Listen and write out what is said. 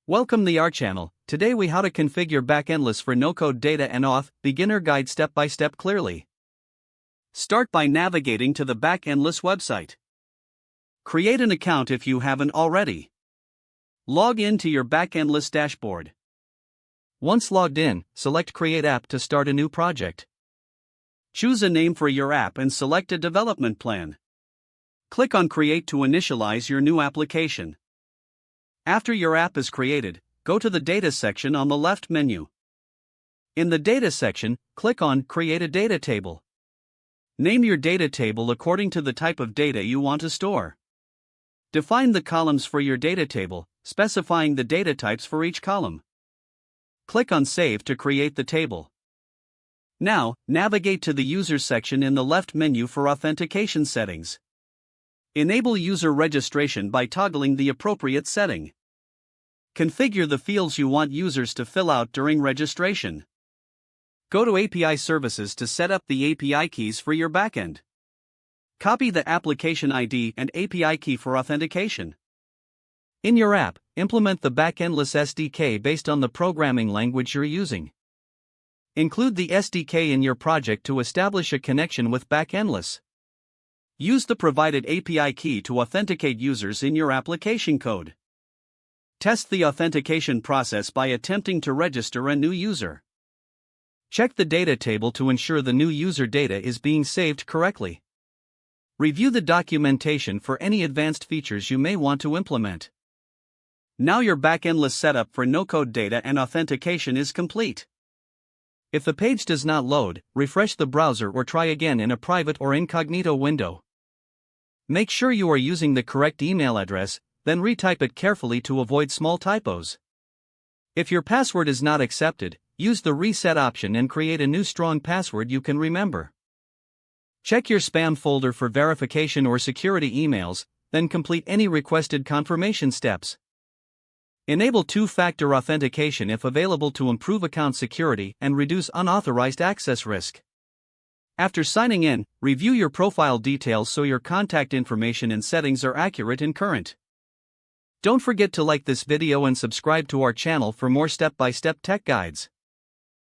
Welcome to our channel. Today we how to configure Backendless for no-code data and auth, beginner guide step by step clearly. Start by navigating to the Backendless website. Create an account if you haven't already. Log in to your Backendless dashboard. Once logged in, select Create App to start a new project. Choose a name for your app and select a development plan. Click on Create to initialize your new application. After your app is created, go to the Data section on the left menu. In the Data section, click on Create a Data Table. Name your data table according to the type of data you want to store. Define the columns for your data table, specifying the data types for each column. Click on Save to create the table. Now, navigate to the Users section in the left menu for authentication settings. Enable user registration by toggling the appropriate setting. Configure the fields you want users to fill out during registration. Go to API Services to set up the API keys for your backend. Copy the application ID and API key for authentication. In your app, implement the Backendless SDK based on the programming language you're using. Include the SDK in your project to establish a connection with Backendless. Use the provided API key to authenticate users in your application code. Test the authentication process by attempting to register a new user. Check the data table to ensure the new user data is being saved correctly. Review the documentation for any advanced features you may want to implement. Now your Backendless setup for no-code data and authentication is complete. If the page does not load, refresh the browser or try again in a private or incognito window. Make sure you are using the correct email address, then retype it carefully to avoid small typos. If your password is not accepted, use the reset option and create a new strong password you can remember. Check your spam folder for verification or security emails, then complete any requested confirmation steps. Enable two-factor authentication if available to improve account security and reduce unauthorized access risk. After signing in, review your profile details so your contact information and settings are accurate and current. Don't forget to like this video and subscribe to our channel for more step-by-step tech guides.